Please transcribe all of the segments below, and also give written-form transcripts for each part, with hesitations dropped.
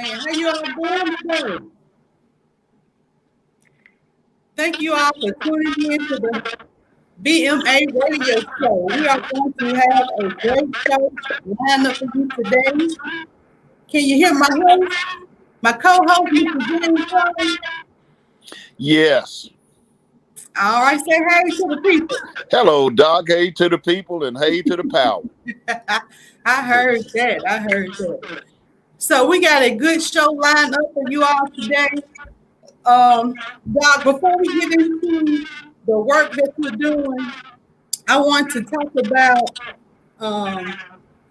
man. How you all doing today? Thank you all for tuning in to the BMA Radio Show. We are going to have a great show lined up for you today. Can you hear my host? My co-host, Mr. James? Yes. All right, say hey to the people. Hello, Doc. Hey to the people and hey to the power. I heard that. So we got a good show lined up for you all today. Doc, before we get into the work that you're doing, I want to talk about,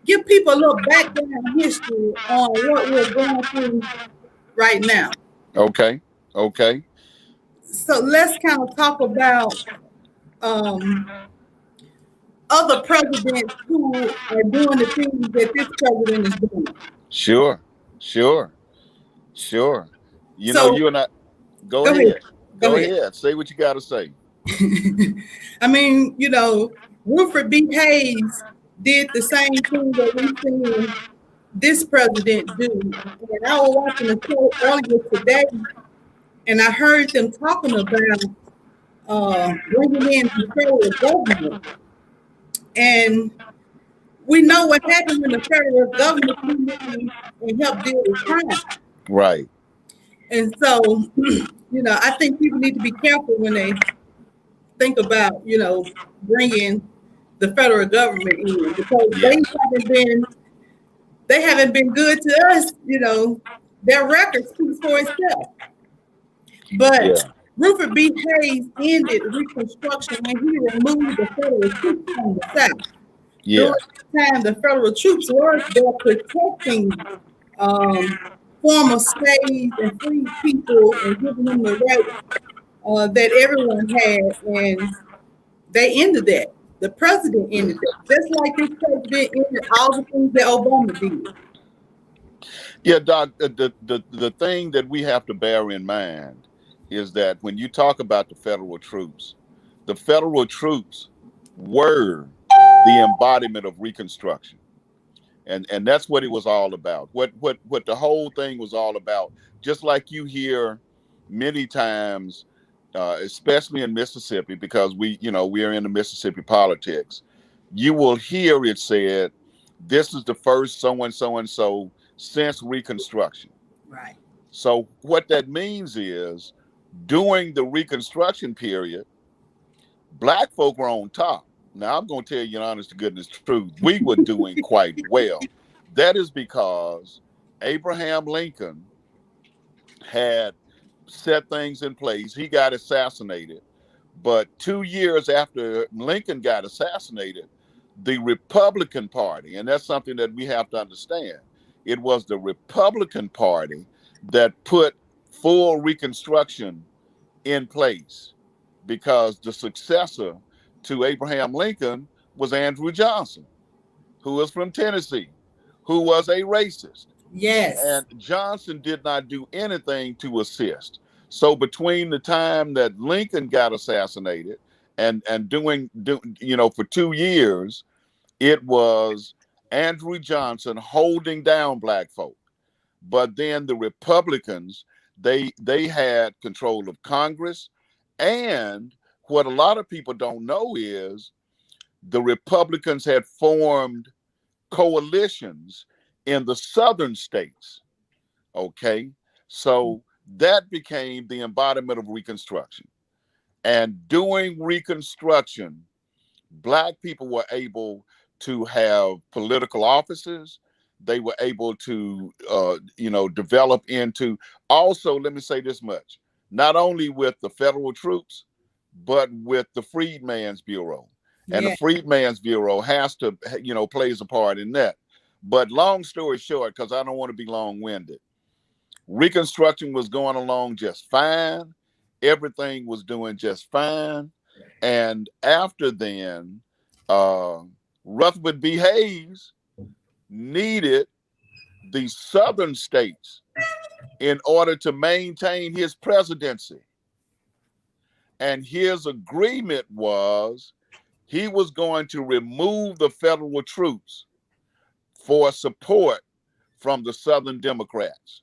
give people a little background history on what we're going through right now. Okay. So let's kind of talk about other presidents who are doing the things that this president is doing. Sure. You know, you and I, go ahead. Say what you got to say. I mean, you know, Rutherford B. Hayes did the same thing that we've seen this president do. And I was watching a show earlier today, and I heard them talking about bringing in the federal government. And we know what happens when the federal government comes in and help deal with crime. Right. And so, you know, I think people need to be careful when they think about, you know, bringing the federal government in, because they haven't been good to us. You know, their record speaks for itself. But Rutherford B. Hayes ended Reconstruction when he removed the federal troops from the South. During the time, the federal troops were there protecting former slaves and free people and giving them the rights that everyone had, and they ended that. The president ended that. Just like this president ended all the things that Obama did. Yeah, Doc, the thing that we have to bear in mind is that when you talk about the federal troops were the embodiment of Reconstruction. And that's what it was all about. What the whole thing was all about. Just like you hear many times, especially in Mississippi, because we are in the Mississippi politics, you will hear it said, this is the first so-and-so since Reconstruction. Right. So what that means is, during the Reconstruction period, Black folk were on top. Now, I'm going to tell you an honest to goodness truth. We were doing quite well. That is because Abraham Lincoln had set things in place. He got assassinated. But 2 years after Lincoln got assassinated, the Republican Party, and that's something that we have to understand, it was the Republican Party that put full Reconstruction in place, because the successor to Abraham Lincoln was Andrew Johnson, who was from Tennessee, who was a racist. Yes. And Johnson did not do anything to assist. So between the time that Lincoln got assassinated and for 2 years, it was Andrew Johnson holding down Black folk. But then the Republicans, they had control of Congress. And what a lot of people don't know is the Republicans had formed coalitions in the southern states. Okay. So that became the embodiment of Reconstruction. And during Reconstruction, Black people were able to have political offices. They were able to, develop into, also, let me say this much, not only with the federal troops, but with the Freedmen's Bureau. And the Freedmen's Bureau has to, plays a part in that. But long story short, because I don't want to be long-winded, Reconstruction was going along just fine. Everything was doing just fine. And after then, Rutherford B. Hayes needed the southern states in order to maintain his presidency. And his agreement was he was going to remove the federal troops for support from the Southern Democrats.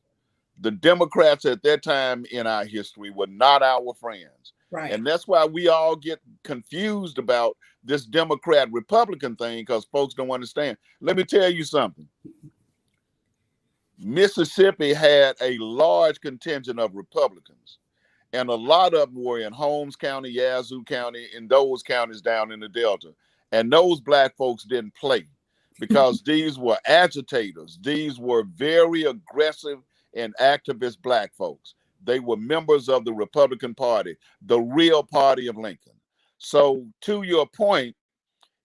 The Democrats at that time in our history were not our friends. Right. And that's why we all get confused about this Democrat-Republican thing, because folks don't understand. Let me tell you something. Mississippi had a large contingent of Republicans, and a lot of them were in Holmes County, Yazoo County, in those counties down in the Delta. And those black folks didn't play, because these were agitators. These were very aggressive and activist black folks. They were members of the Republican Party, the real party of Lincoln. So to your point,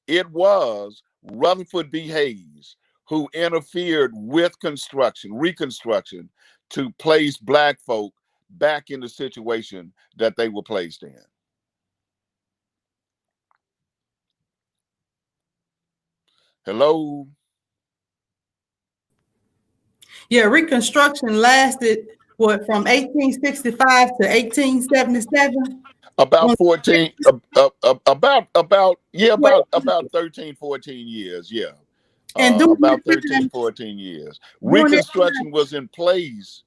it was Rutherford B. Hayes who interfered with Reconstruction, to place black folk back in the situation that they were placed in. Hello? Yeah, Reconstruction lasted, what, from 1865 to 1877? About 14, about 13, 14 years, yeah. And About 13, 14 years. Reconstruction was in place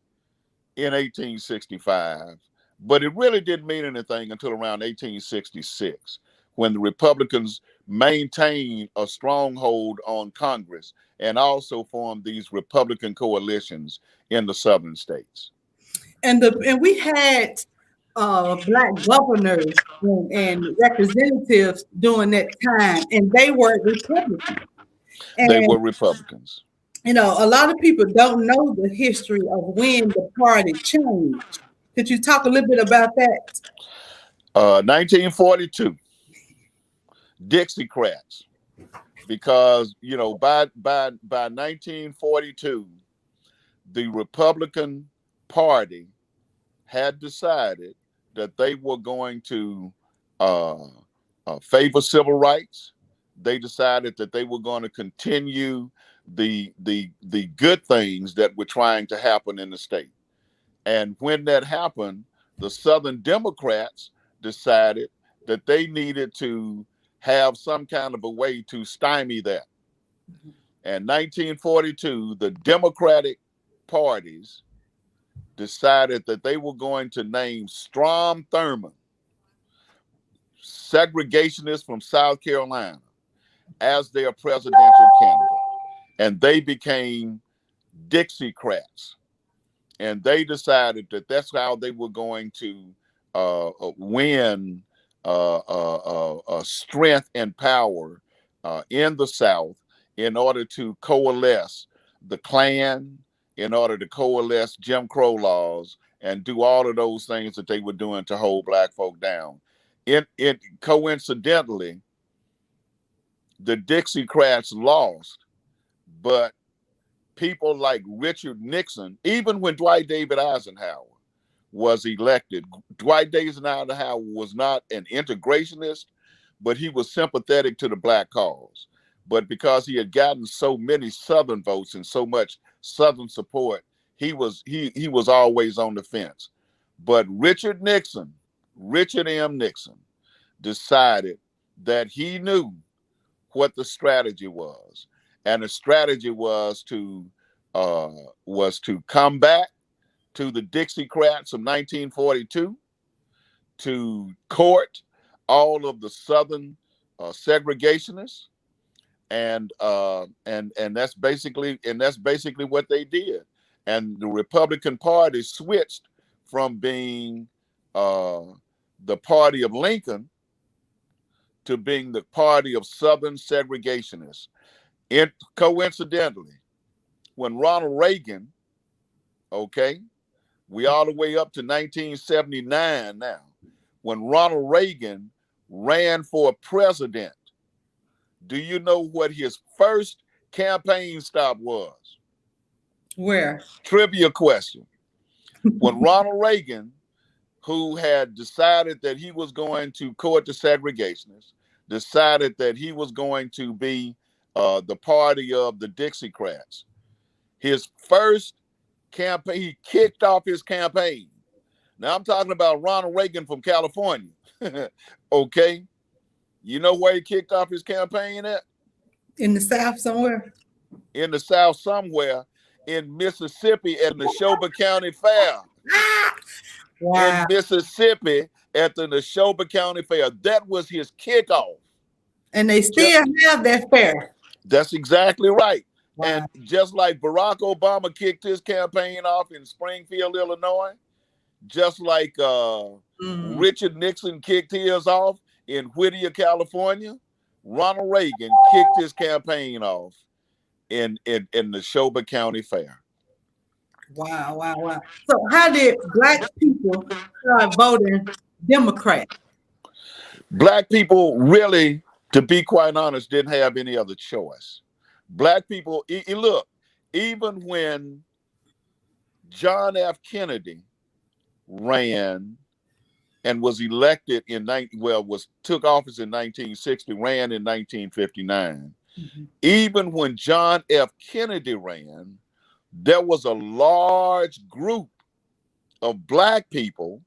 in 1865, but it really didn't mean anything until around 1866, when the Republicans maintained a stronghold on Congress and also formed these Republican coalitions in the southern states. And we had black governors and representatives during that time, and they were Republicans. And, they were Republicans. You know, a lot of people don't know the history of when the party changed. Could you talk a little bit about that? 1942, Dixiecrats, because, you know, by 1942, the Republican Party had decided that they were going to favor civil rights. They decided that they were going to continue the good things that were trying to happen in the state. And when that happened, the Southern Democrats decided that they needed to have some kind of a way to stymie that. And 1942, the Democratic parties decided that they were going to name Strom Thurmond, segregationist from South Carolina, as their presidential candidate. And they became Dixiecrats. And they decided that that's how they were going to win strength and power in the South, in order to coalesce the Klan, in order to coalesce Jim Crow laws, and do all of those things that they were doing to hold black folk down. It coincidentally, the Dixiecrats lost, but people like Richard Nixon, even when Dwight David Eisenhower was elected, Dwight David Eisenhower was not an integrationist, but he was sympathetic to the black cause. But because he had gotten so many Southern votes and so much Southern support, he was always on the fence. But Richard M. Nixon, decided that he knew what the strategy was. And the strategy was to come back to the Dixiecrats of 1942, to court all of the Southern segregationists, and that's basically what they did. And the Republican Party switched from being the party of Lincoln to being the party of Southern segregationists. It coincidentally, when Ronald Reagan, okay, we all the way up to 1979 now, when Ronald Reagan ran for president, do you know what his first campaign stop was? Where? Trivia question. When Ronald Reagan, who had decided that he was going to court the segregationists, decided that he was going to be the party of the Dixiecrats, his first campaign, he kicked off his campaign. Now I'm talking about Ronald Reagan from California. Okay. You know where he kicked off his campaign at? In the South somewhere? In the South somewhere, in Mississippi at the Neshoba County Fair. Wow. In Mississippi at the Neshoba County Fair. That was his kickoff. And they still have that fair. That's exactly right. Wow. And just like Barack Obama kicked his campaign off in Springfield, Illinois, just like Richard Nixon kicked his off in Whittier, California, Ronald Reagan kicked his campaign off in the Neshoba County Fair. Wow, wow, wow. So how did Black people start voting Democrat? Black people really, to be quite honest, didn't have any other choice. Black people, look, even when John F. Kennedy ran and was elected took office in 1960, ran in 1959. Even when John F. Kennedy ran, there was a large group of Black people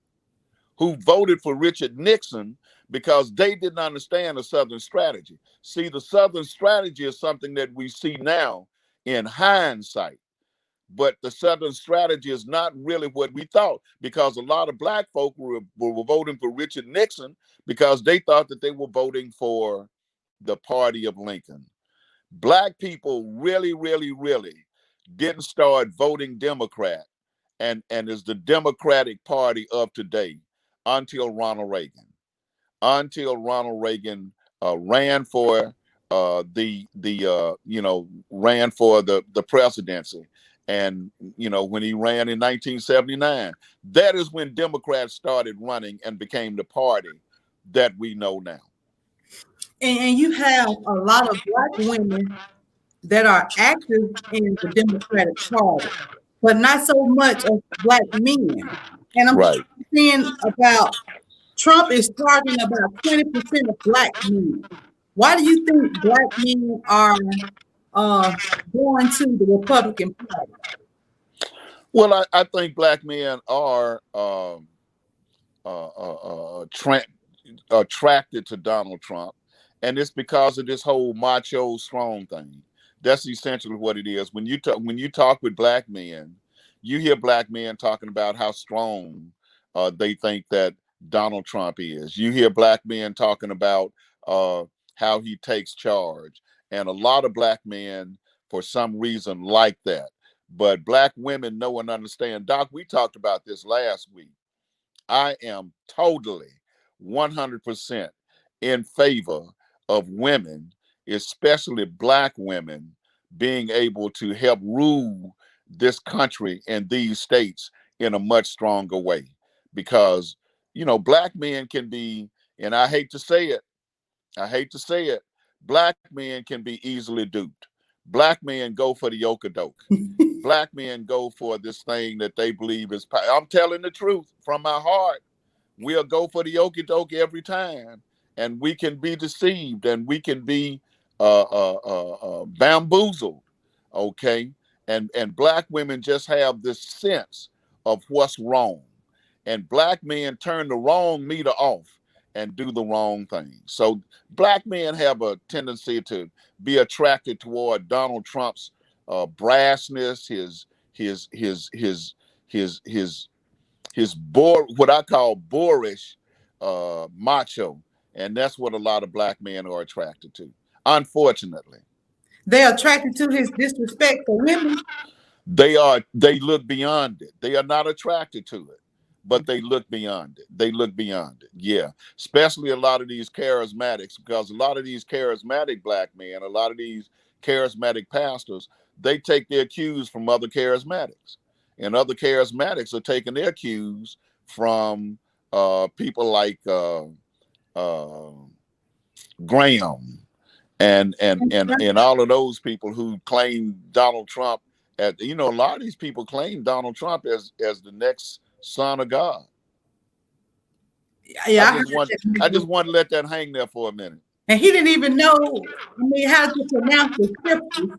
who voted for Richard Nixon because they didn't understand the Southern strategy. See, the Southern strategy is something that we see now in hindsight, but the Southern strategy is not really what we thought, because a lot of Black folk were voting for Richard Nixon because they thought that they were voting for the party of Lincoln. Black people really, really, really didn't start voting Democrat and is the Democratic Party of today until Ronald Reagan. Until Ronald Reagan ran for ran for the presidency. And, when he ran in 1979, that is when Democrats started running and became the party that we know now. And you have a lot of Black women that are active in the Democratic Party, but not so much of Black men. And I'm seeing about Trump is targeting about 20% of Black men. Why do you think Black men are going to the Republican Party? Well, I think Black men are attracted to Donald Trump, and it's because of this whole macho strong thing. That's essentially what it is. When you talk with Black men, you hear Black men talking about how strong they think that Donald Trump is. You hear Black men talking about how he takes charge, and a lot of Black men, for some reason, like that. But Black women know and understand. Doc, we talked about this last week. I am totally 100% in favor of women, especially Black women, being able to help rule this country and these states in a much stronger way. Because, Black men can be, and I hate to say it, Black men can be easily duped. Black men go for the okie-doke. Black men go for this thing that they believe is power. I'm telling the truth from my heart. We'll go for the okie-doke every time, and we can be deceived, and we can be bamboozled, okay? And Black women just have this sense of what's wrong, and Black men turn the wrong meter off and do the wrong thing. So Black men have a tendency to be attracted toward Donald Trump's brassness, what I call boorish macho, and that's what a lot of Black men are attracted to. Unfortunately, they're attracted to his disrespect for women. They look beyond it. They are not attracted to it, but they look beyond it. Yeah, especially a lot of these charismatics, because a lot of these charismatic Black men, a lot of these charismatic pastors, they take their cues from other charismatics, and other charismatics are taking their cues from people like Graham and all of those people who claim Donald Trump a lot of these people claim Donald Trump as the next son of God. Yeah, I just want to let that hang there for a minute. And he didn't even know, how to pronounce the scriptures.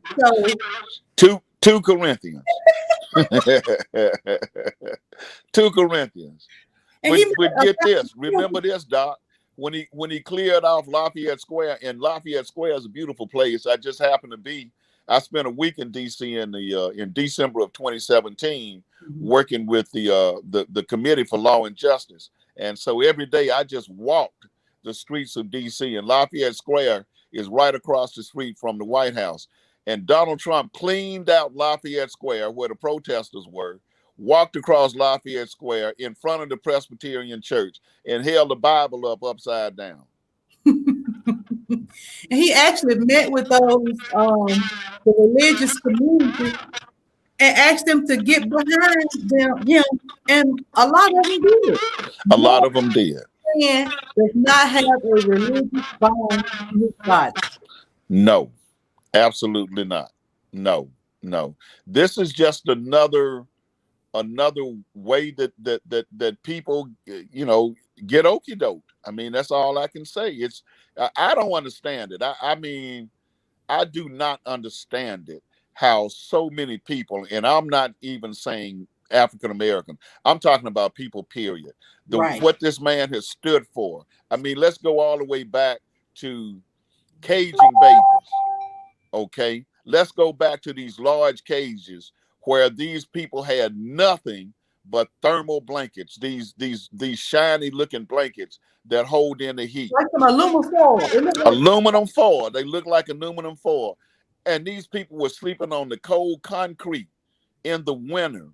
So 2 Corinthians. 2 Corinthians. But get this, remember this, Doc. When he cleared off Lafayette Square, and Lafayette Square is a beautiful place. I just happened to be I spent a week in DC in December of 2017, working with the Committee for Law and Justice. And so every day I just walked the streets of DC, and Lafayette Square is right across the street from the White House. And Donald Trump cleaned out Lafayette Square where the protesters were, walked across Lafayette Square in front of the Presbyterian Church and held the Bible up upside down. And he actually met with those the religious community and asked them to get behind him, and a lot of them did. A lot of them did. Man does not have a religious bond in his body. No, absolutely not. No. This is just another way that people, get okie doke. I mean, that's all I can say. I don't understand it. I mean, I do not understand it, how so many people, and I'm not even saying African American, I'm talking about people, period. Right. What this man has stood for. I mean, let's go all the way back to caging babies. Okay, let's go back to these large cages where these people had nothing but thermal blankets, these shiny looking blankets that hold in the heat. Like some aluminum foil. Aluminum foil. They look like aluminum foil. And these people were sleeping on the cold concrete in the winter.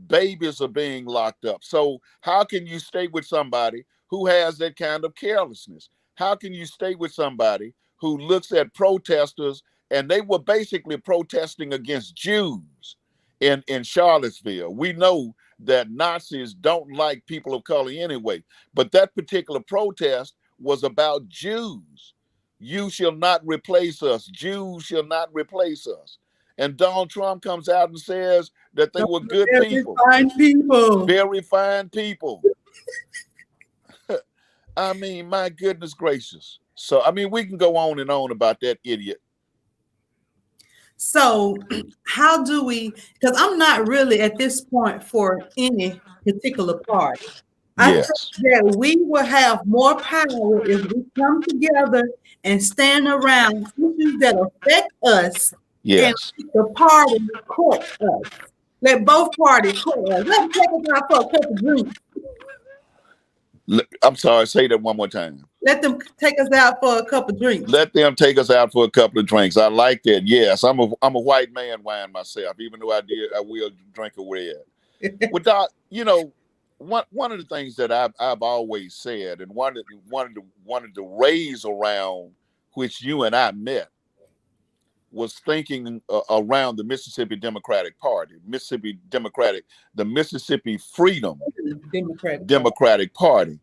Babies are being locked up. So how can you stay with somebody who has that kind of carelessness? How can you stay with somebody who looks at protesters, and they were basically protesting against Jews in Charlottesville? We know that Nazis don't like people of color anyway, but that particular protest was about Jews. You shall not replace us. Jews shall not replace us. And Donald Trump comes out and says that they were good people. Fine people. Very fine people. I mean, my goodness gracious. So, I mean, we can go on and on about that idiot. So how do we, because I'm not really at this point for any particular party. Yes. I think that we will have more power if we come together and stand around issues that affect us. Yes. And the party court us. Let both parties court us. Let them take us out for a couple drinks. I'm sorry, say that one more time. Let them take us out for a couple drinks. Let them take us out for a couple of drinks. I like that. Yes, I'm a white man wine myself, even though I will drink a red. Without, one of the things that I've always said, and one of the rays around which you and I met, was thinking around the Mississippi Democratic Party, the Mississippi Freedom Democratic Party.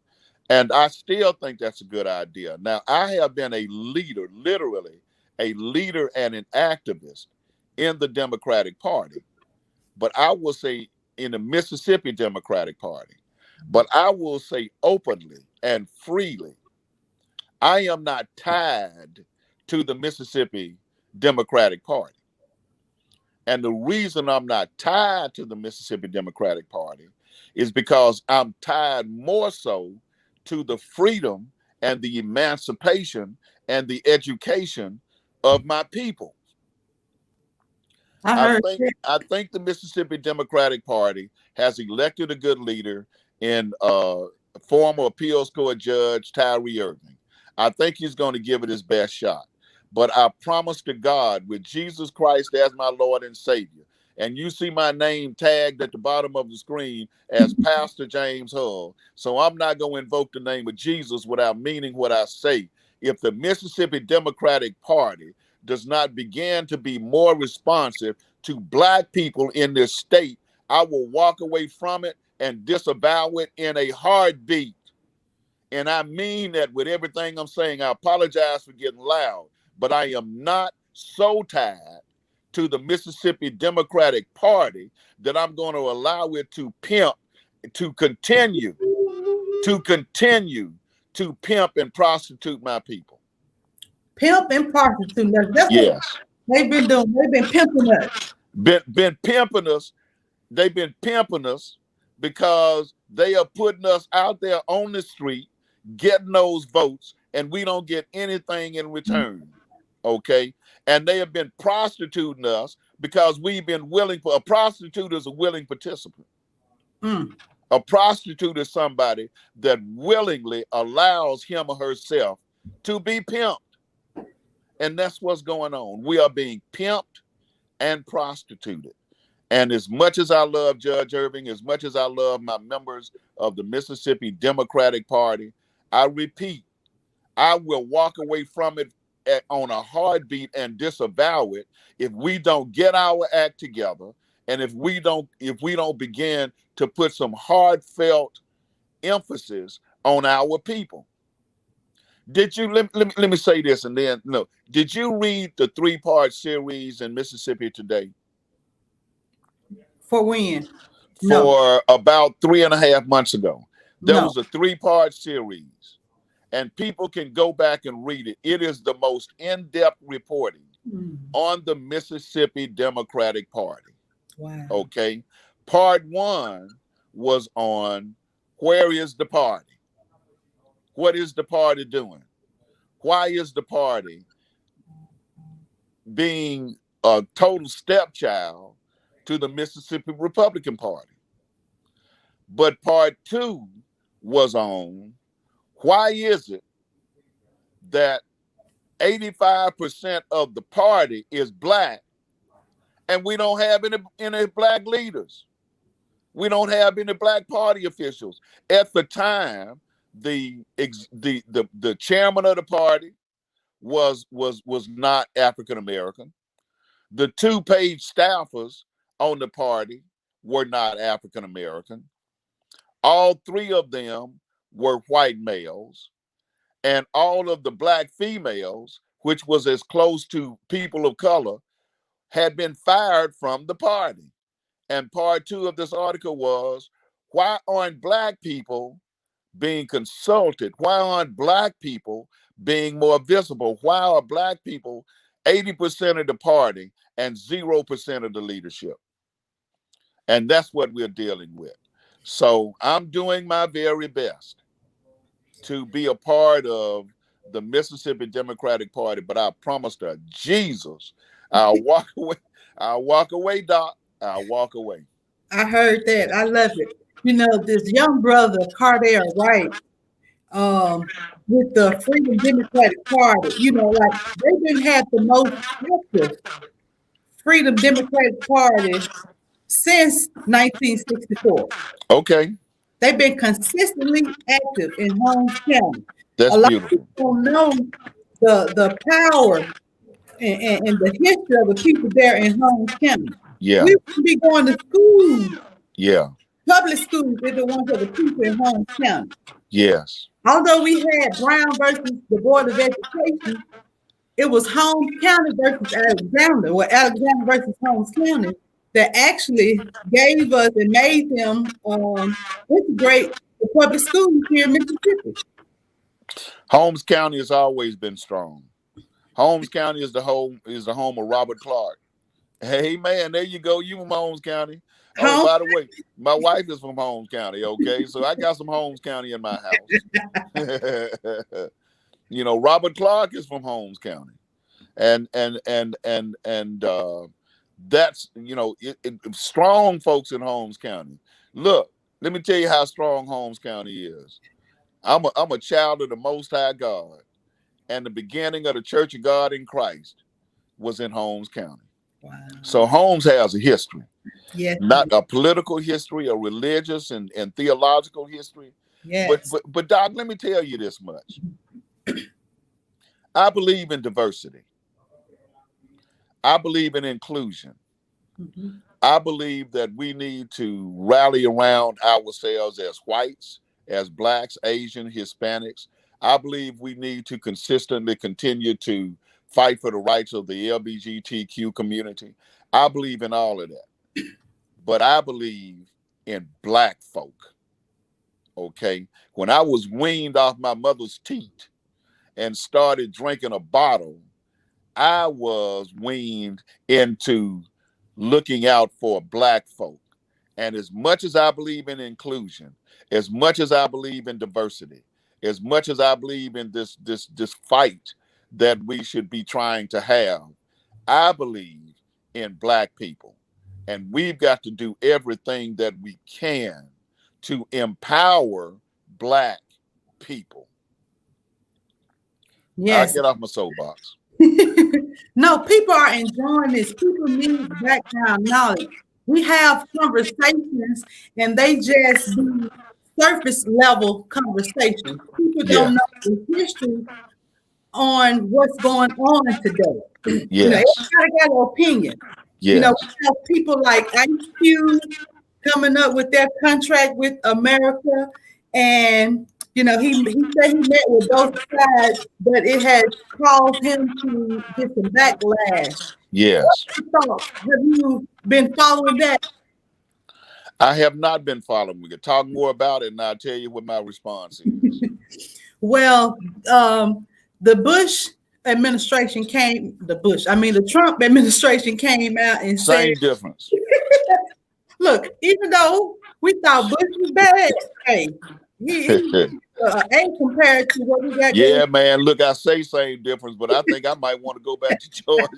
And I still think that's a good idea. Now, I have been a leader, literally a leader and an activist in the Democratic Party, but I will say in the Mississippi Democratic Party, but I will say openly and freely, I am not tied to the Mississippi Democratic Party. And the reason I'm not tied to the Mississippi Democratic Party is because I'm tied more so to the freedom and the emancipation and the education of my people. I think the Mississippi Democratic Party has elected a good leader in former appeals court judge Tyree Irving. I think he's going to give it his best shot. But I promise to God, with Jesus Christ as my Lord and Savior, and you see my name tagged at the bottom of the screen as Pastor James Hull, so I'm not going to invoke the name of Jesus without meaning what I say. If the Mississippi Democratic Party does not begin to be more responsive to Black people in this state, I will walk away from it and disavow it in a heartbeat. And I mean that with everything I'm saying. I apologize for getting loud, but I am not so tied to the Mississippi Democratic Party that I'm going to allow it to continue to pimp and prostitute my people. Pimp and prostitute. That's yes. They've been doing. They've been pimping us. Been pimping us. They've been pimping us because they are putting us out there on the street, getting those votes, and we don't get anything in return. Okay. And they have been prostituting us because we've been willing for a prostitute is a willing participant. Mm. A prostitute is somebody that willingly allows him or herself to be pimped. And that's what's going on. We are being pimped and prostituted. And as much as I love Judge Irving, as much as I love my members of the Mississippi Democratic Party, I repeat, I will walk away from it on a heartbeat and disavow it if we don't get our act together, and if we don't begin to put some heartfelt emphasis on our people. Did you let me say this and then no? Did you read the 3-part series in Mississippi Today? For when? No. For about 3.5 months ago. There was a 3-part series, and people can go back and read it. It is the most in-depth reporting on the Mississippi Democratic Party. Wow. Okay. Part 1 was on where is the party? What is the party doing? Why is the party being a total stepchild to the Mississippi Republican Party? But part 2 was on why is it that 85% of the party is black and we don't have any black leaders? We don't have any black party officials. At the time, the chairman of the party was not African American. The 2 paid staffers on the party were not African American. All 3 of them were white males, and all of the black females, which was as close to people of color, had been fired from the party. And part 2 of this article was, why aren't black people being consulted? Why aren't black people being more visible? Why are black people 80% of the party and 0% of the leadership? And that's what we're dealing with. So I'm doing my very best to be a part of the Mississippi Democratic Party, but I promise to Jesus, I'll walk away. I'll walk away, Doc. I'll walk away. I heard that. I love it. You know, this young brother, Carthan, right? With the Freedom Democratic Party, you know, like they didn't have the most active Freedom Democratic Party since 1964. Okay. They've been consistently active in Holmes County. That's a lot beautiful. of people don't know the power and the history of the people there in Holmes County. Yeah. We should be going to school. Yeah. Public schools is the ones of the people in Holmes County. Yes. Although we had Brown versus the Board of Education, it was Holmes County versus Alexander, or Alexander versus Holmes County, that actually gave us and made them integrate the public schools here in Mississippi. Holmes County has always been strong. Holmes County is the home of Robert Clark. Hey man, there you go. You from Holmes County. Oh, by the way, my wife is from Holmes County. Okay, so I got some Holmes County in my house. You know, Robert Clark is from Holmes County, and that's, you know, strong folks in Holmes County. Look, let me tell you how strong Holmes County is. I'm a child of the Most High God, and the beginning of the Church of God in Christ was in Holmes County. Wow. So Holmes has a history. Yes. Not a political history, a religious and theological history. Yes. But Doc, let me tell you this much. I believe in diversity. I believe in inclusion. Mm-hmm. I believe that we need to rally around ourselves as whites, as blacks, Asian, Hispanics. I believe we need to consistently continue to fight for the rights of the LGBTQ community. I believe in all of that. But I believe in black folk. Okay? When I was weaned off my mother's teat and started drinking a bottle, I was weaned into looking out for black folk. And as much as I believe in inclusion, as much as I believe in diversity, as much as I believe in this fight that we should be trying to have. I believe in Black people, and we've got to do everything that we can to empower Black people. Yes. I'll get off my soapbox. No, people are enjoying this. People need background knowledge. We have conversations and they just be surface level conversations. People Yeah. don't know the history on what's going on today. Yes. Everybody got an opinion. Yes. We have people like Ice Cube coming up with their contract with America, and he said he met with both sides, but it has caused him to get some backlash. Yes. Have you been following that? I have not been following. We could talk more about it, and I'll tell you what my response is. Well, the Trump administration came out and Same said, difference. look, even though we thought Bush was bad, hey, he ain't compared to what we got. Yeah, man. Look, I say same difference, but I think I might want to go back to Georgia.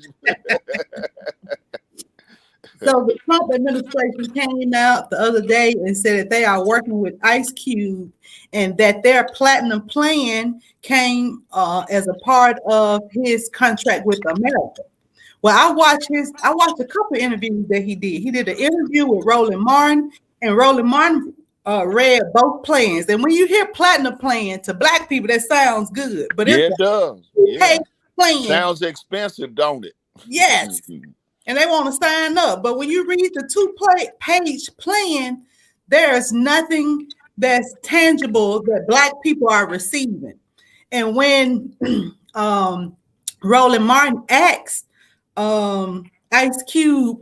So the Trump administration came out the other day and said that they are working with Ice Cube and that their platinum plan came as a part of his contract with America. Well, I watched a couple of interviews that he did. He did an interview with Roland Martin, and Roland Martin read both plans. And when you hear platinum plan to Black people, that sounds good. But yeah, it does. Yeah. Plan. Sounds expensive, don't it? Yes. And they want to sign up. But when you read the 2-page plan, there is nothing that's tangible that Black people are receiving. And when Roland Martin asked Ice Cube,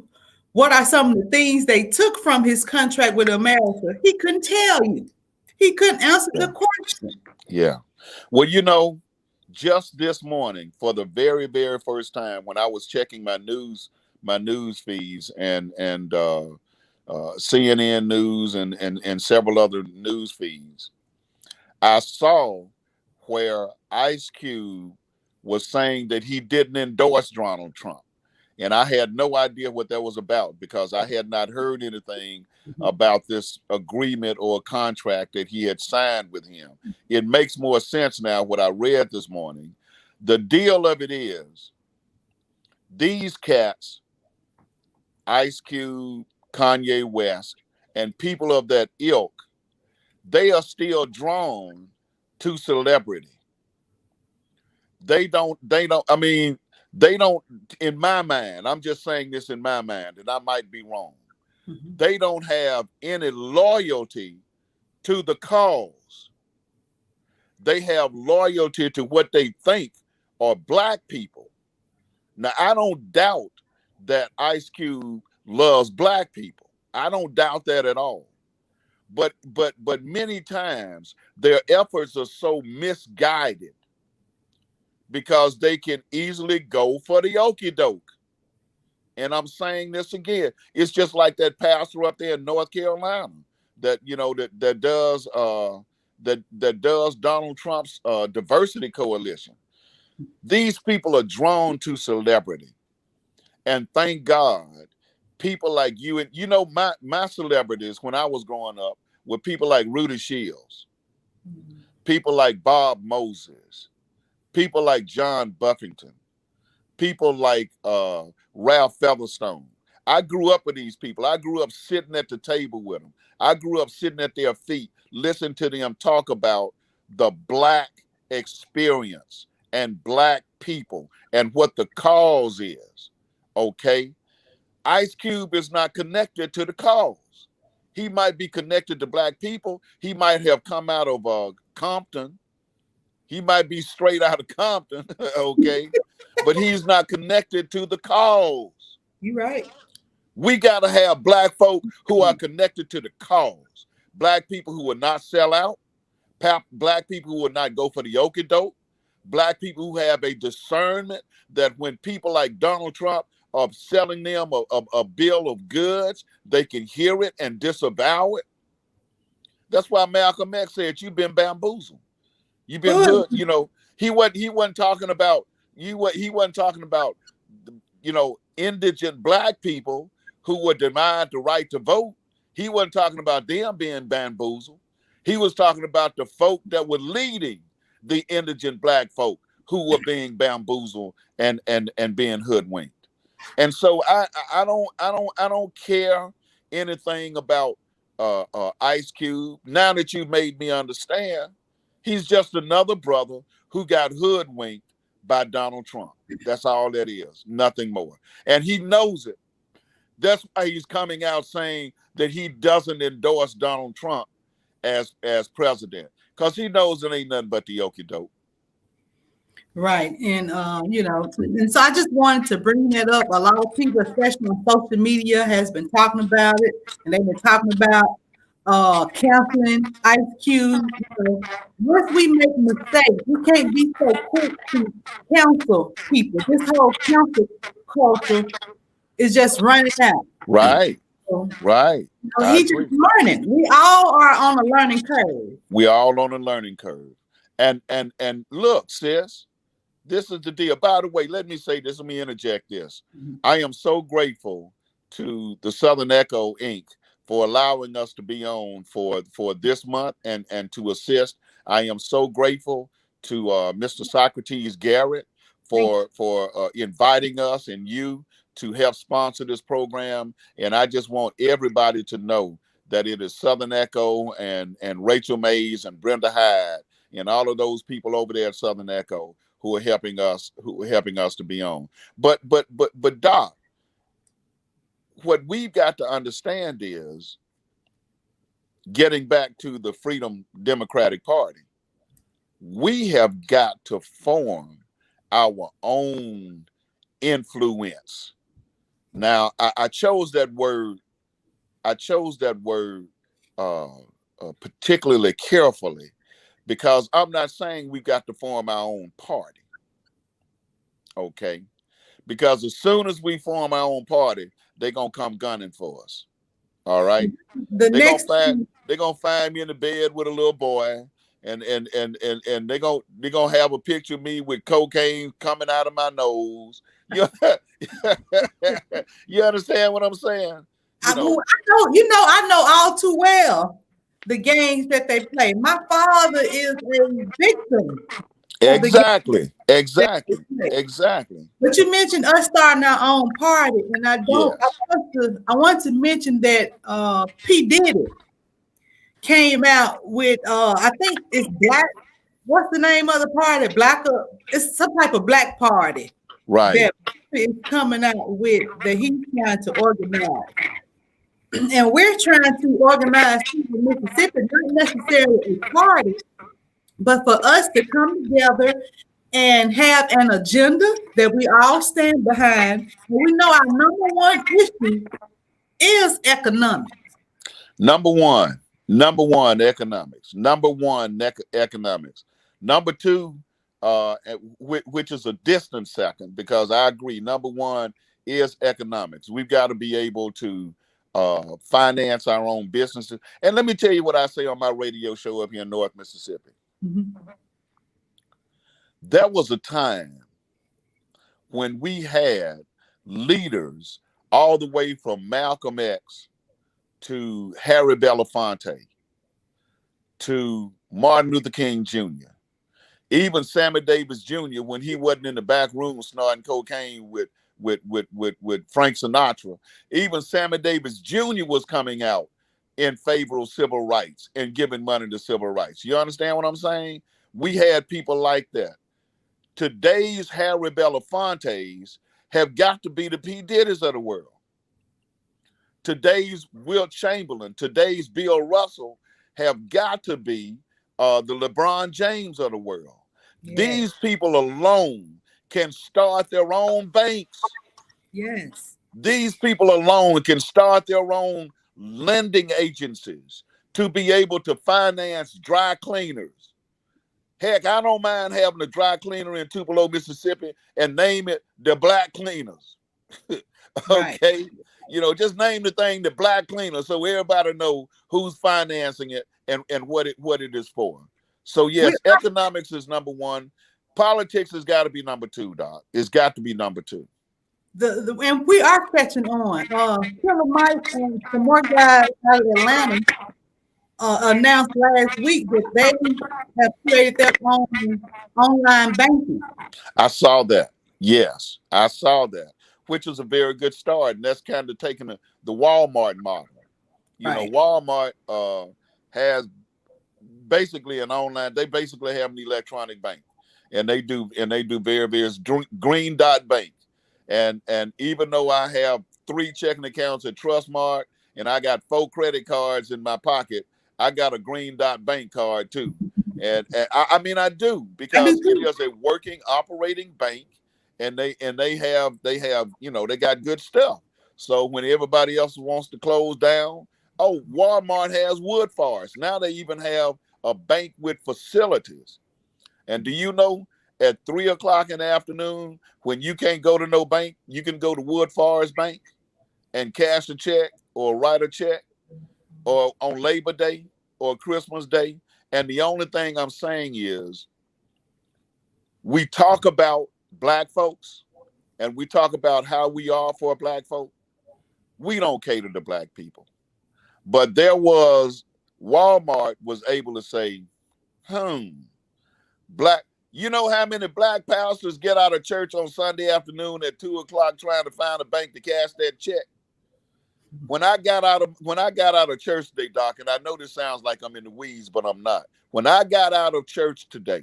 what are some of the things they took from his contract with America? He couldn't tell you. He couldn't answer the question. Yeah. Well, just this morning, for the very, very first time, when I was checking my news feeds and CNN news and several other news feeds, I saw where Ice Cube was saying that he didn't endorse Donald Trump. And I had no idea what that was about because I had not heard anything about this agreement or contract that he had signed with him. It makes more sense now what I read this morning. The deal of it is these cats, Ice Cube, Kanye West, and people of that ilk, they are still drawn to celebrity. They don't, in my mind, I'm just saying this in my mind, and I might be wrong. Mm-hmm. They don't have any loyalty to the cause. They have loyalty to what they think are Black people. Now, I don't doubt that Ice Cube loves Black people. I don't doubt that at all. But many times their efforts are so misguided because they can easily go for the okie doke. And I'm saying this again. It's just like that pastor up there in North Carolina that does Donald Trump's diversity coalition. These people are drawn to celebrity. And thank God, people like you and my celebrities when I was growing up were people like Rudy Shields, people like Bob Moses, people like John Buffington, people like Ralph Featherstone. I grew up with these people. I grew up sitting at the table with them. I grew up sitting at their feet, listening to them talk about the Black experience and Black people and what the cause is, okay? Ice Cube is not connected to the cause. He might be connected to Black people. He might have come out of Compton. He might be straight out of Compton, okay? But he's not connected to the cause. You're right. We got to have Black folk who are connected to the cause. Black people who will not sell out. Black people who will not go for the okie doke. Black people who have a discernment that when people like Donald Trump are selling them a bill of goods, they can hear it and disavow it. That's why Malcolm X said, you've been bamboozled. You've been hood. He wasn't talking about He wasn't talking about, indigent black people who were denied the right to vote. He wasn't talking about them being bamboozled. He was talking about the folk that were leading the indigent black folk who were being bamboozled and being hoodwinked. And so I don't care anything about Ice Cube. Now that you've made me understand, he's just another brother who got hoodwinked by Donald Trump. That's all that is, nothing more. And he knows it. That's why he's coming out saying that he doesn't endorse Donald Trump as president, because he knows it ain't nothing but the okie doke. Right. And, and so I just wanted to bring that up. A lot of people, especially on social media, has been talking about it, and they've been talking about canceling Ice Cube. Once we make mistakes, we can't be so quick to cancel people. This whole cancel culture is just running out. Right. Right. He's just learning. We all are on a learning curve. We all on a learning curve. And look, sis, this is the deal. By the way, let me say this. Let me interject this. I am so grateful to the Southern Echo Inc. for allowing us to be on for this month and to assist. I am so grateful to Mr. Socrates Garrett for inviting us and you to help sponsor this program. And I just want everybody to know that it is Southern Echo and Rachel Mays and Brenda Hyde and all of those people over there at Southern Echo who are helping us to be on. But Doc, what we've got to understand is, getting back to the Freedom Democratic Party, we have got to form our own influence. Now, I chose that word. Particularly carefully, because I'm not saying we've got to form our own party. Okay, because as soon as we form our own party, they're gonna come gunning for us. All right. They're gonna find me in the bed with a little boy, and they're gonna have a picture of me with cocaine coming out of my nose. You understand what I'm saying? I know all too well the games that they play. My father is a victim. Exactly. But you mentioned us starting our own party, and I want to mention that P. Diddy came out with I think it's Black. What's the name of the party? It's some type of black party. Right. That is coming out with that he's trying to organize. And we're trying to organize people in Mississippi, not necessarily a party, but for us to come together and have an agenda that we all stand behind. And we know our number one issue is economics. Number one, economics. Economics. Number two, which is a distant second, because I agree, number one is economics. We've got to be able to finance our own businesses. And let me tell you what I say on my radio show up here in North Mississippi. Mm-hmm. There was a time when we had leaders all the way from Malcolm X to Harry Belafonte to Martin Luther King Jr., even Sammy Davis Jr., when he wasn't in the back room snorting cocaine with Frank Sinatra. Even Sammy Davis Jr. was coming out in favor of civil rights and giving money to civil rights. You understand what I'm saying? We had people like that. Today's Harry Belafontes have got to be the P. Diddy's of the world. Today's Wilt Chamberlain, today's Bill Russell have got to be the LeBron James of the world. Yes. These people alone can start their own banks. Yes. These people alone can start their own lending agencies to be able to finance dry cleaners. Heck, I don't mind having a dry cleaner in Tupelo, Mississippi, and name it the Black Cleaners. Okay? Right. Just name the thing the Black Cleaner so everybody know who's financing it and what it is for. So yes, economics is number one. Politics has got to be number two, Doc. It's got to be number two. And we are catching on. Killer Mike and some more guys out of Atlanta announced last week that they have created their own online banking. I saw that. Yes, I saw that, which was a very good start. And that's kind of taking the Walmart model. You know, Walmart has basically an online, they basically have an electronic bank. And they do various green dot bank. And even though I have 3 checking accounts at Trustmark and I got 4 credit cards in my pocket, I got a green dot bank card too. And I mean, I do, because it is a working, operating bank, and they have, you know, they got good stuff. So when everybody else wants to close down, Walmart has wood forests. Now they even have a bank with facilities. And do you know, at 3 o'clock in the afternoon, when you can't go to no bank, you can go to Wood Forest Bank and cash a check or write a check, or on Labor Day or Christmas Day. And the only thing I'm saying is, we talk about Black folks and we talk about how we are for Black folk. We don't cater to Black people. But Walmart was able to say, Black, you know how many Black pastors get out of church on Sunday afternoon at 2 o'clock trying to find a bank to cash that check? When I got out of church today, Doc, and I know this sounds like I'm in the weeds, but I'm not. When I got out of church today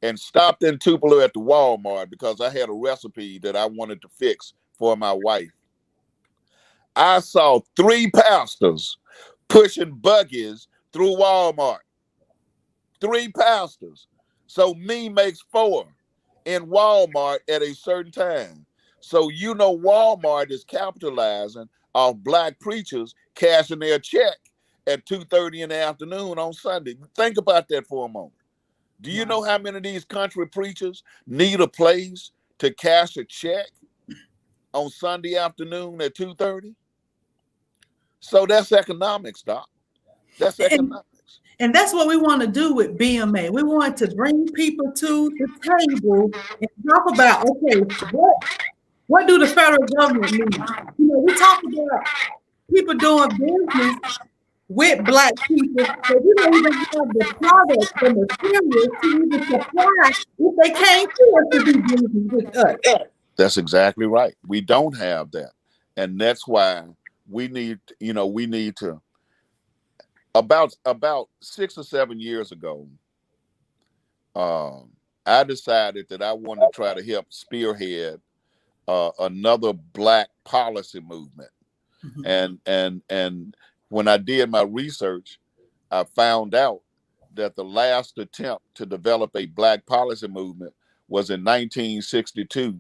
and stopped in Tupelo at the Walmart because I had a recipe that I wanted to fix for my wife, I saw 3 pastors pushing buggies through Walmart. 3 pastors. So me makes 4 in Walmart at a certain time. So you know Walmart is capitalizing off Black preachers cashing their check at 2:30 in the afternoon on Sunday. Think about that for a moment. Do you know how many of these country preachers need a place to cash a check on Sunday afternoon at 2:30? So that's economics, Doc. That's economics. And that's what we want to do with BMA. We want to bring people to the table and talk about, okay, what do the federal government need? You know, we talk about people doing business with Black people, but we don't even have the product, the materials to even supply if they can't afford to do business with us. That's exactly right. We don't have that. And that's why we need to, about 6 or 7 years ago, I decided that I wanted to try to help spearhead another Black policy movement. Mm-hmm. And when I did my research, I found out that the last attempt to develop a Black policy movement was in 1962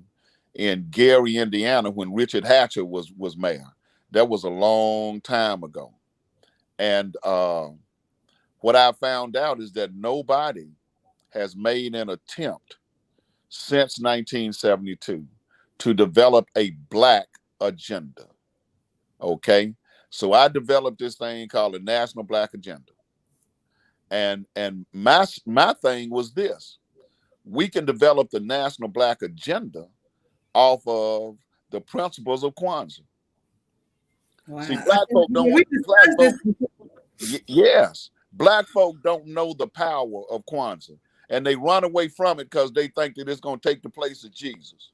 in Gary, Indiana, when Richard Hatcher was mayor. That was a long time ago. And what I found out is that nobody has made an attempt since 1972 to develop a Black agenda. Okay, so I developed this thing called the National Black Agenda, and my thing was this: we can develop the National Black Agenda off of the principles of Kwanzaa. Wow. See, Black folk don't want yes, Black folk don't know the power of Kwanzaa, and they run away from it because they think that it's going to take the place of Jesus.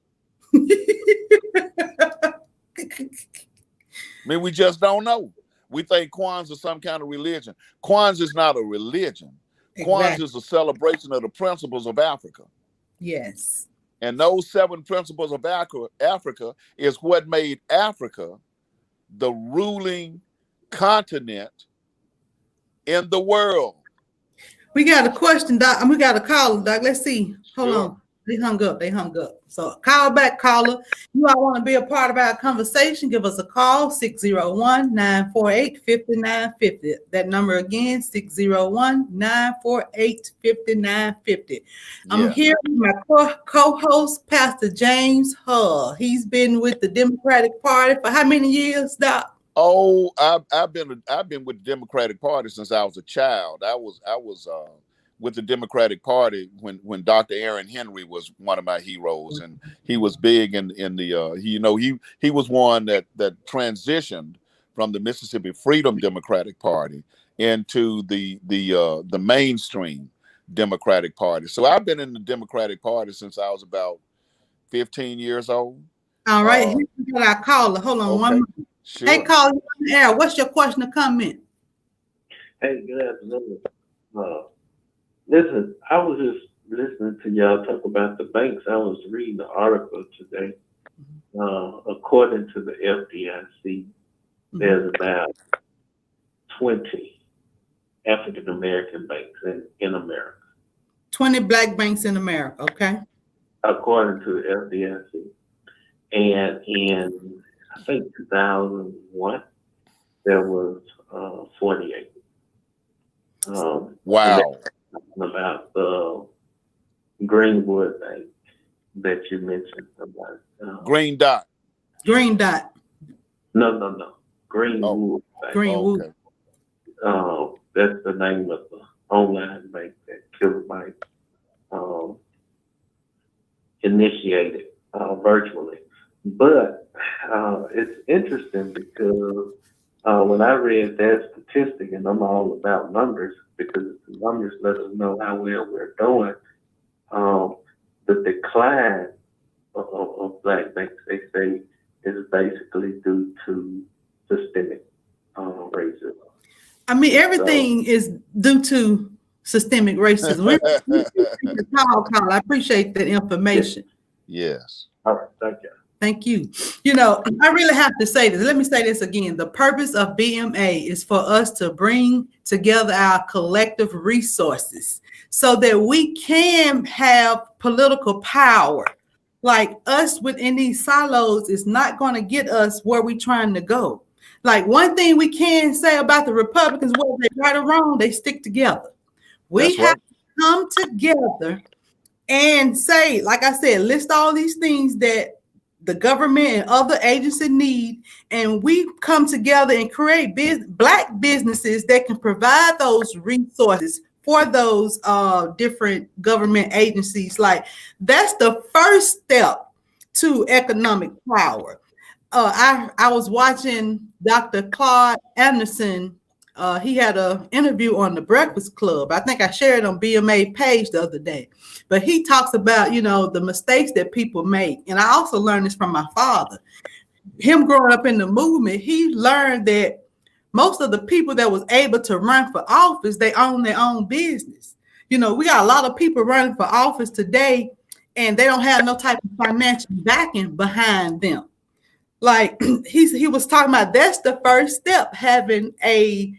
I mean, we just don't know. We think Kwanzaa is some kind of religion. Kwanzaa is not a religion. Exactly. Kwanzaa is a celebration of the principles of Africa. Yes. And those 7 principles of Africa is what made Africa the ruling continent in the world. We got a question, Doc. We got a caller, Doc. Let's see. Hold on. They hung up. So call back, caller. You all want to be a part of our conversation, give us a call, 601-948-5950. That number again, 601-948-5950. I'm here with my co-host, Pastor James Hull. He's been with the Democratic Party for how many years, Doc? Oh, I've been with the Democratic Party since I was a child. I was with the Democratic Party when Dr. Aaron Henry was one of my heroes, and he was big in the he was one that transitioned from the Mississippi Freedom Democratic Party into the mainstream Democratic Party. So I've been in the Democratic Party since I was about 15 years old. All right, here's what I call it. Hold on one minute. Sure. Hey, call you on the air. What's your question or comment? Hey, good afternoon. Listen, I was just listening to y'all talk about the banks. I was reading the article today. According to the FDIC, there's about 20 African American banks in America. 20 black banks in America, okay? According to the FDIC. And in, I think, 2001, there was 48. Wow. About the Greenwood Bank that you mentioned about. Green Dot. Green Dot. No. Greenwood Bank. Greenwood. Okay. That's the name of the online bank that Killer Mike initiated virtually. But it's interesting because when I read that statistic, and I'm all about numbers because the numbers let us know how well we're doing, the decline of black banks, they say, is basically due to systemic racism. I mean, everything is due to systemic racism. I appreciate that information. Yes. All right, thank you. Thank you. You know, I really have to say this. Let me say this again. The purpose of BMA is for us to bring together our collective resources so that we can have political power. Like us within these silos is not going to get us where we're trying to go. Like one thing we can say about the Republicans, whether they're right or wrong, they stick together. We have to come together and say, like I said, list all these things that the government and other agencies need, and we come together and create black businesses that can provide those resources for those different government agencies. Like that's the first step to economic power. I was watching Dr. Claude Anderson. He had an interview on the Breakfast Club. I think I shared it on BMA page the other day. But he talks about, you know, the mistakes that people make. And I also learned this from my father. Him growing up in the movement, he learned that most of the people that was able to run for office, they own their own business. You know, we got a lot of people running for office today, and they don't have no type of financial backing behind them. Like he was talking about, that's the first step, having a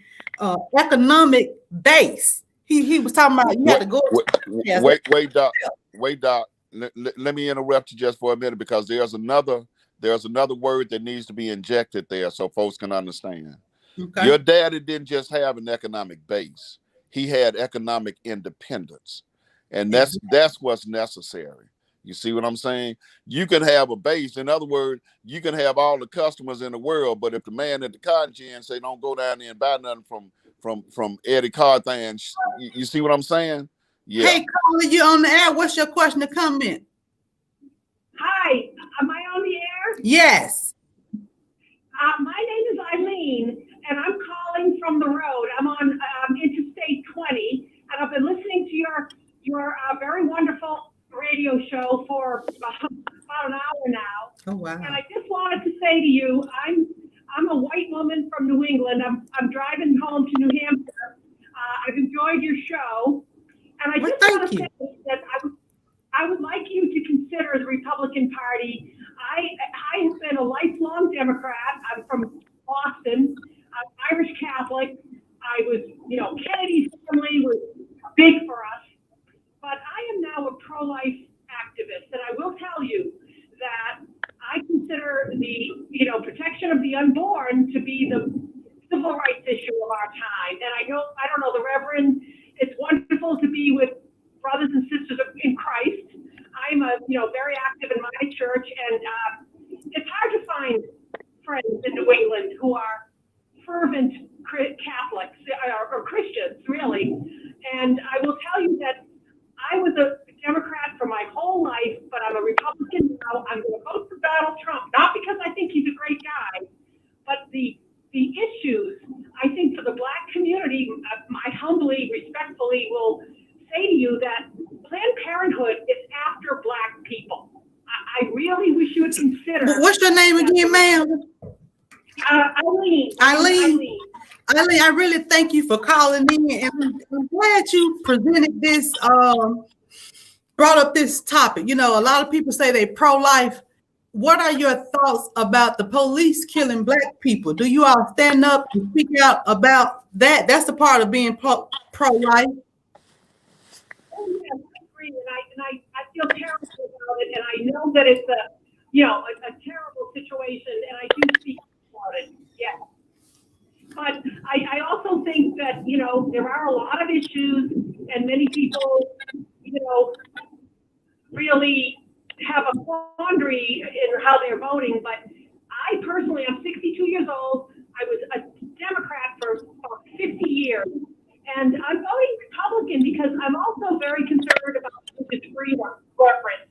economic base. He was talking about you have to go. Wait, Doc. Let me interrupt you just for a minute because there's another word that needs to be injected there so folks can understand. Okay. Your daddy didn't just have an economic base; he had economic independence, and that's what's necessary. You see what I'm saying? You can have a base. In other words, you can have all the customers in the world, but if the man at the cotton gin say don't go down there and buy nothing from Eddie Carthan, you see what I'm saying? Yeah. Hey, caller, you on the air? What's your question or comment? Hi, am I on the air? Yes. My name is Eileen, and I'm calling from the road. I'm on Interstate 20, and I've been listening to your very wonderful radio show for about an hour now. Oh wow! And I just wanted to say to you, I'm a white woman from New England. I'm driving home to New Hampshire. I've enjoyed your show, and I just want to say that I would like you to consider the Republican Party. I have been a lifelong Democrat. I'm from Boston. I'm Irish Catholic. I was, Kennedy's family was big for us. But I am now a pro-life activist, and I will tell you that I consider the, protection of the unborn to be the civil rights issue of our time. And I don't know, the Reverend, it's wonderful to be with brothers and sisters in Christ. I'm very active in my church, and it's hard to find friends in New England who are fervent Catholics or Christians, really. And I will tell you that I was a Democrat for my whole life, but I'm a Republican now. I'm going to vote for Donald Trump, not because I think he's a great guy, but the issues, I think for the Black community, I humbly, respectfully will say to you that Planned Parenthood is after Black people. I really wish you would consider. What's your name again, ma'am? Eileen, I really thank you for calling in, and I'm glad you presented this, brought up this topic. You know, a lot of people say they pro-life. What are your thoughts about the police killing Black people? Do you all stand up and speak out about that? That's a part of being pro-life. Oh, yes, I agree, and I feel terrible about it, and I know that it's a terrible situation, and I do speak about it. Yes. But I also think that, there are a lot of issues, and many people, really have a quandary in how they're voting. But I personally, I'm 62 years old. I was a Democrat for 50 years. And I'm voting Republican because I'm also very concerned about religious freedom preference.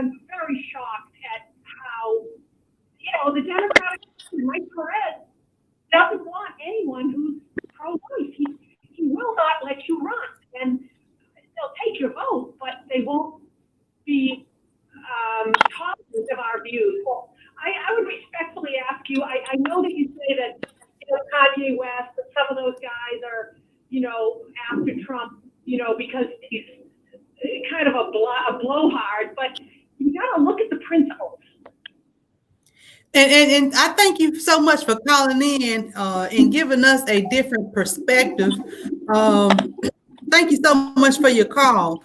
I'm very shocked at how, the Democratic Party, Mike Perez, doesn't want anyone who's pro-life. He will not let you run. And they'll take your vote, but they won't be tolerant of our views. Well, I would respectfully ask you, I know that you say that Kanye West and some of those guys are, after Trump, because he's kind of a blowhard, but you got to look at the principles. And I thank you so much for calling in and giving us a different perspective. Thank you so much for your call.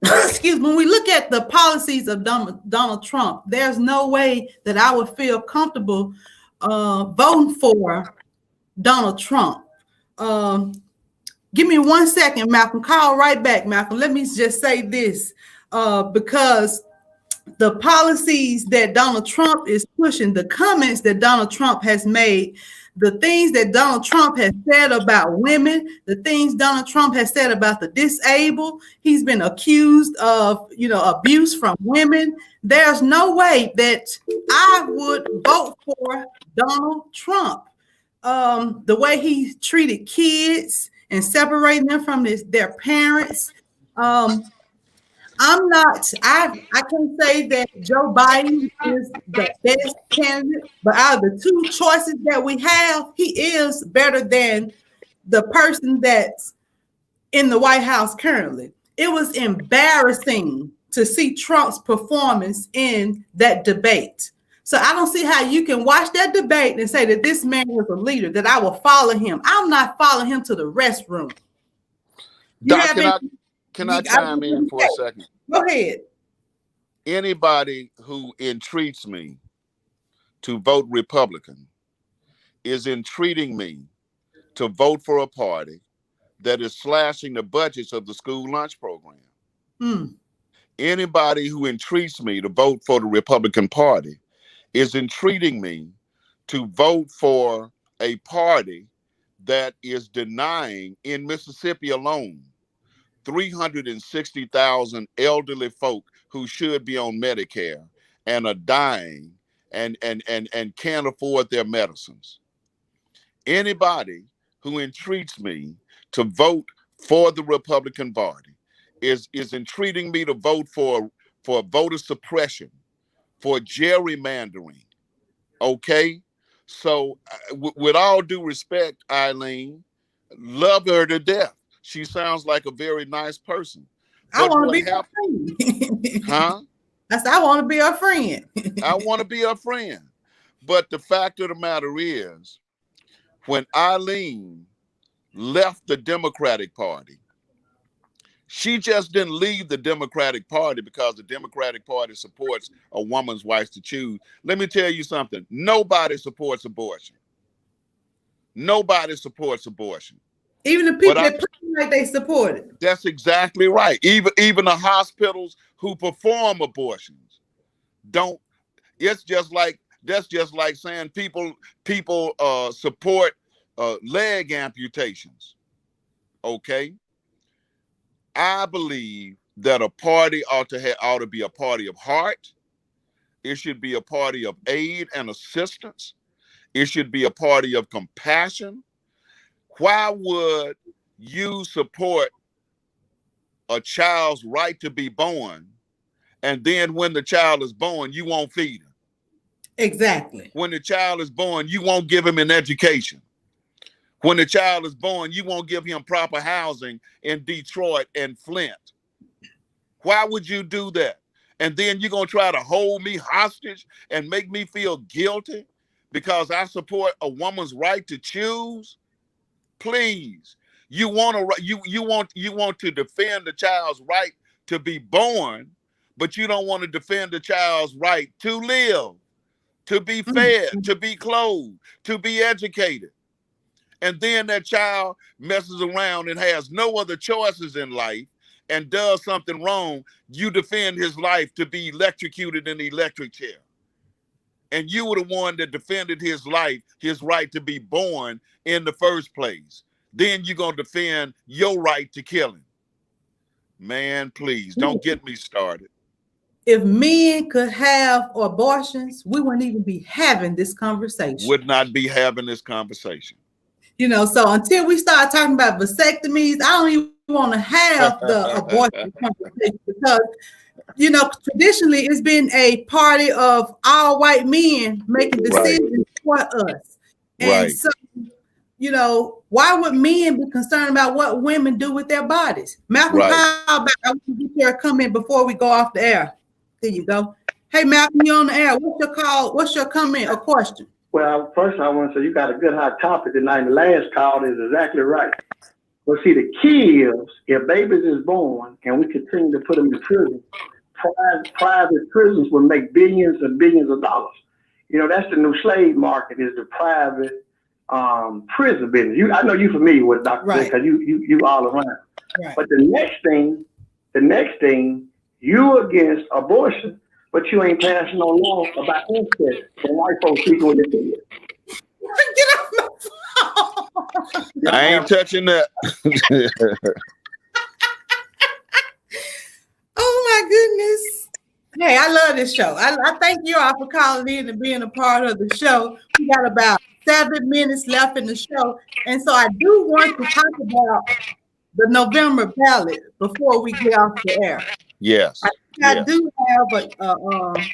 Excuse me. When we look at the policies of Donald Trump, there's no way that I would feel comfortable voting for Donald Trump. Give me 1 second, Malcolm. Call right back, Malcolm. Let me just say this, because the policies that Donald Trump is pushing, the comments that Donald Trump has made, the things that Donald Trump has said about women, the things Donald Trump has said about the disabled, he's been accused of, abuse from women. There's no way that I would vote for Donald Trump. The way he treated kids and separating them from their parents. I can say that Joe Biden is the best candidate, but out of the two choices that we have, he is better than the person that's in the White House currently. It was embarrassing to see Trump's performance in that debate. So I don't see how you can watch that debate and say that this man was a leader, that I will follow him. I'm not following him to the restroom. Doc, can I chime in for a second? Go ahead. Anybody who entreats me to vote Republican is entreating me to vote for a party that is slashing the budgets of the school lunch program. Anybody who entreats me to vote for the Republican Party is entreating me to vote for a party that is denying, in Mississippi alone, 360,000 elderly folk who should be on Medicare and are dying and can't afford their medicines. Anybody who entreats me to vote for the Republican Party is entreating me to vote for voter suppression, for gerrymandering. Okay? So with all due respect, Eileen, love her to death. She sounds like a very nice person. I want to be her friend. Huh? I want to be her friend. I want to be her friend. But the fact of the matter is, when Eileen left the Democratic Party, she just didn't leave the Democratic Party because the Democratic Party supports a woman's right to choose. Let me tell you something. Nobody supports abortion. Nobody supports abortion. Even the people that play like they support it. That's exactly right. Even the hospitals who perform abortions don't. That's just like saying people support leg amputations. Okay, I believe that a party ought to be a party of heart. It should be a party of aid and assistance. It should be a party of compassion. Why would you support a child's right to be born, and then when the child is born, you won't feed him? Exactly. When the child is born, you won't give him an education. When the child is born, you won't give him proper housing in Detroit and Flint. Why would you do that? And then you're going to try to hold me hostage and make me feel guilty because I support a woman's right to choose? Please. You want to defend the child's right to be born, but you don't want to defend the child's right to live, to be fed, to be clothed, to be educated. And then that child messes around and has no other choices in life and does something wrong. You defend his life to be electrocuted in the electric chair. And you were the one that defended his life, his right to be born in the first place. Then you're going to defend your right to kill him. Man, please, don't get me started. If men could have abortions, we wouldn't even be having this conversation. Would not be having this conversation. You know, so until we start talking about vasectomies, I don't even want to have the abortion conversation because, you know, traditionally it's been a party of all white men making decisions for us. And so, you know, why would men be concerned about what women do with their bodies? Malcolm, how about I want to get your comment before we go off the air? There you go. Hey, Malcolm, you're on the air. What's your call? What's your comment or question? Well, first I want to say you got a good hot topic tonight. The last call is exactly right. Well, see, the key is if babies is born and we continue to put them in prison, private prisons will make billions and billions of dollars. You know, that's the new slave market is the private prison business. I know you're familiar with it, Dr. J, because you all around. Right. But the next thing, you against abortion, but you ain't passing no law about incest and white folks speaking with their kids. Get off my phone. I ain't touching that. Oh my goodness. Hey, I love this show. I thank you all for calling in and being a part of the show. We got about 7 minutes left in the show. And so I do want to talk about the November ballot before we get off the air. Yes. I do have an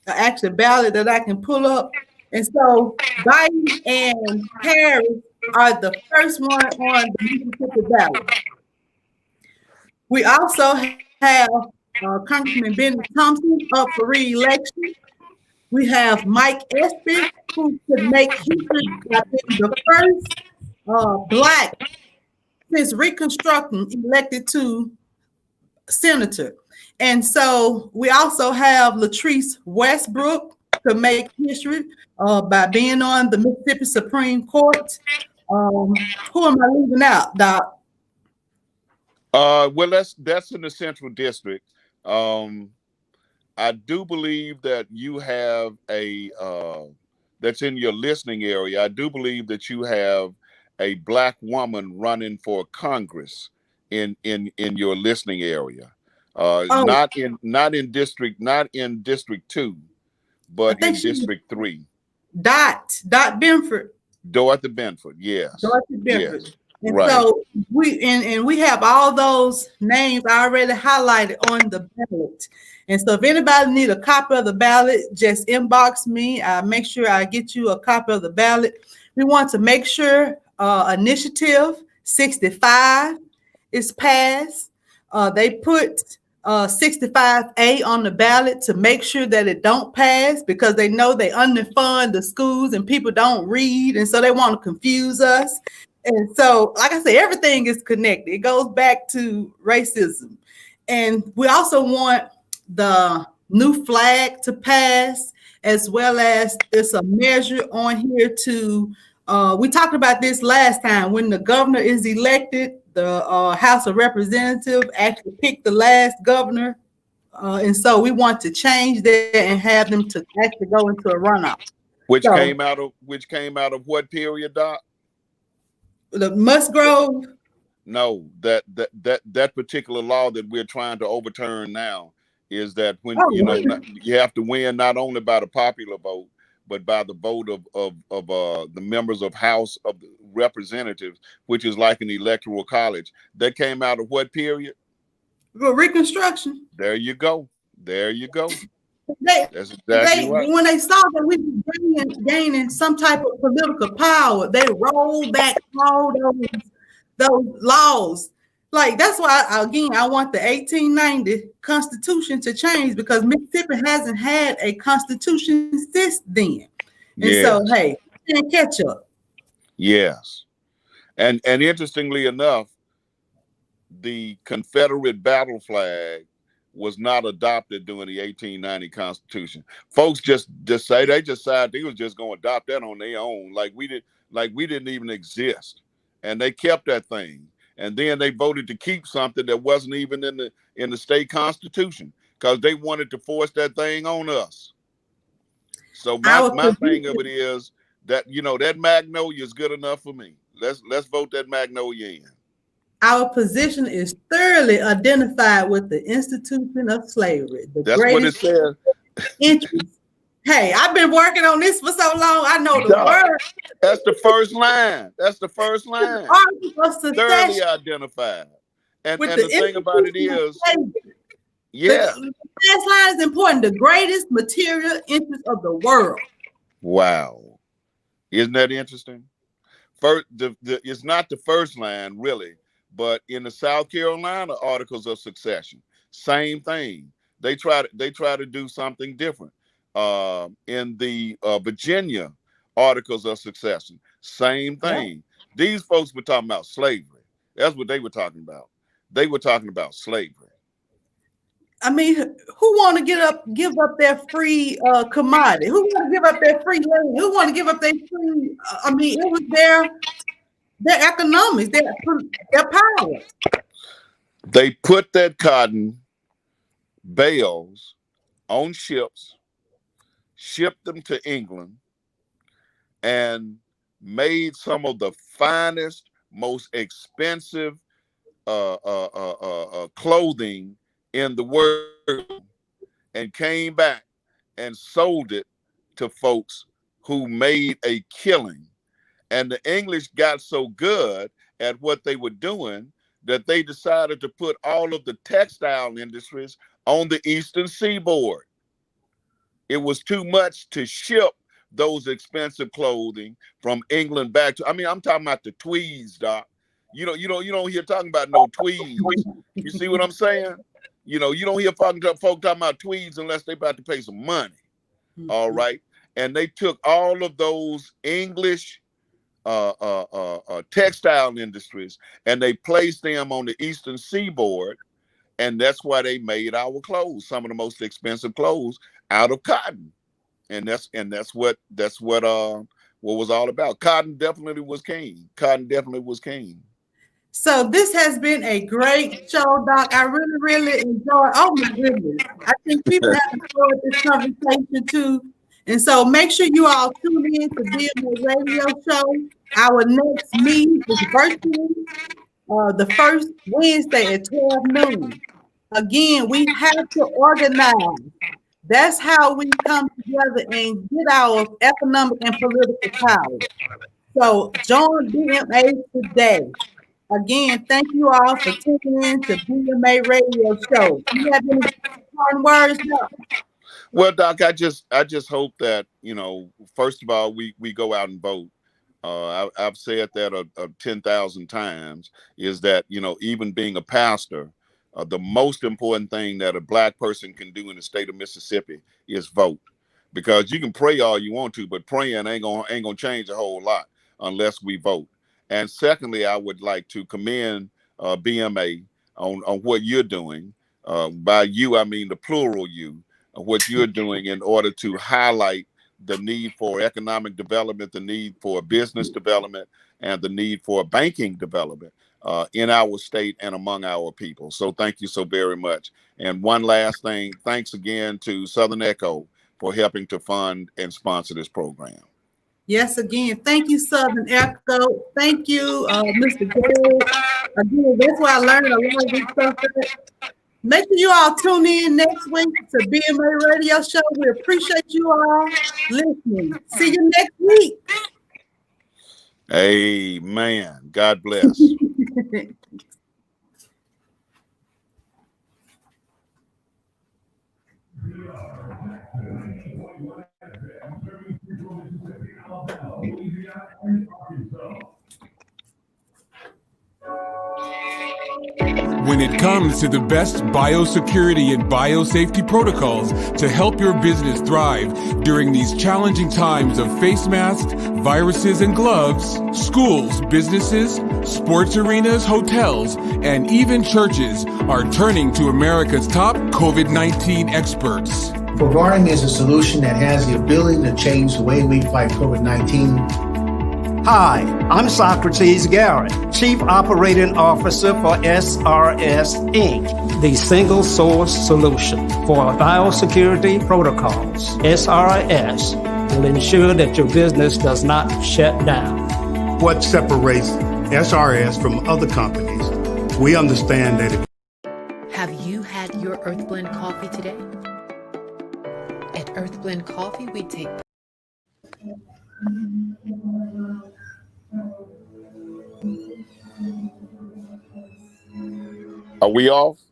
actual ballot that I can pull up. And so Biden and Harris are the first one on the Mississippi ballot. We also have Congressman Benny Thompson up for re-election. We have Mike Espy, who could make history by being the first Black since Reconstruction elected to senator. And so we also have Latrice Westbrook to make history by being on the Mississippi Supreme Court. Who am I leaving out, Doc? Well, that's in the Central District. I do believe that you have that's in your listening area. I do believe that you have a Black woman running for Congress in your listening area. Not in District 2, but in District 3. Dot Benford. Dorothy Benford, yes. Dorothy Benford. Yes. And Right. so we have all those names already highlighted on the ballot. And so if anybody need a copy of the ballot, just inbox me. I'll make sure I get you a copy of the ballot. We want to make sure Initiative 65 is passed. They put 65A on the ballot to make sure that it don't pass because they know they underfund the schools and people don't read. And so they want to confuse us. And so, like I said, everything is connected. It goes back to racism. And we also want the new flag to pass, as well as there's a measure on here to, we talked about this last time, when the governor is elected, the House of Representatives actually picked the last governor. And so we want to change that and have them to actually go into a runoff. Which came out of what period, Doc? The Musgrove. No, that particular law that we're trying to overturn now is that when you have to win not only by the popular vote, but by the vote of the members of House of Representatives, which is like an electoral college. That came out of what period? Reconstruction. There you go. There you go. That's exactly right. When they saw that we were gaining some type of political power, they rolled back all those laws. Like, that's why, again, I want the 1890 Constitution to change, because Mississippi hasn't had a constitution since then. And so, hey, can't catch up. Yes. And interestingly enough, the Confederate battle flag was not adopted during the 1890 Constitution. Folks just say they decided they was just going to adopt that on their own, like we didn't even exist, and they kept that thing. And then they voted to keep something that wasn't even in the state constitution, because they wanted to force that thing on us. So my thing of it is that, that Magnolia is good enough for me. Let's vote that Magnolia in. Our position is thoroughly identified with the institution of slavery. That's what it says. Interest. Hey, I've been working on this for so long. I know the word. That's the first line. That's the first line. Thoroughly identified. And the thing about it is, the last line is important. The greatest material interest of the world. Wow. Isn't that interesting? First, it's not the first line, really. But in the South Carolina Articles of Succession, same thing. They try to do something different. In the Virginia Articles of Succession, same thing. Yeah. These folks were talking about slavery. That's what they were talking about. They were talking about slavery. I mean, who want to give up their free commodity? Who want to give up their free land? Who want to give up their free? It was their economics, their power. They put that cotton bales on ships, shipped them to England, and made some of the finest, most expensive clothing in the world, and came back and sold it to folks who made a killing. And the English got so good at what they were doing that they decided to put all of the textile industries on the Eastern Seaboard. It was too much to ship those expensive clothing from England back to, I'm talking about the tweeds, Doc. You don't hear talking about no tweeds. You see what I'm saying? You don't hear folk talking about tweeds unless they about to pay some money. Mm-hmm. All right. And they took all of those English textile industries and they placed them on the Eastern Seaboard, and that's why they made our clothes, some of the most expensive clothes, out of cotton. And that's what was all about. Cotton definitely was king. So this has been a great show, Doc. I really, really enjoyed. Oh my goodness, I think people have enjoyed this conversation too. And so make sure you all tune in to BMA Radio Show. Our next meeting is virtually the first Wednesday at 12 noon. Again, we have to organize. That's how we come together and get our economic and political power. So join BMA today. Again, thank you all for tuning in to BMA Radio Show. Do you have any important words, Doc? Well, Doc, I just hope that, first of all, we go out and vote. I've said that 10,000 times, is that, even being a pastor, the most important thing that a Black person can do in the state of Mississippi is vote. Because you can pray all you want to, but praying ain't gonna change a whole lot unless we vote. And secondly, I would like to commend BMA on what you're doing. By you, I mean the plural you, what you're doing in order to highlight the need for economic development, the need for business development, and the need for banking development in our state and among our people. So thank you so very much. And one last thing, thanks again to Southern Echo for helping to fund and sponsor this program. Yes, again, thank you, Southern Echo. Thank you, Mr. Gold. Again, that's why I learned a lot of this stuff. Make sure you all tune in next week to BMA Radio Show. We appreciate you all listening. See you next week. Amen. God bless. When it comes to the best biosecurity and biosafety protocols to help your business thrive during these challenging times of face masks, viruses, and gloves, schools, businesses, sports arenas, hotels, and even churches are turning to America's top COVID-19 experts. Providing is a solution that has the ability to change the way we fight COVID-19. Hi, I'm Socrates Garrett, Chief Operating Officer for SRS Inc., the single source solution for biosecurity protocols. SRS will ensure that your business does not shut down. What separates SRS from other companies? We understand that. Have you had your Earth Blend coffee today? At Earth Blend Coffee, we take Are we off?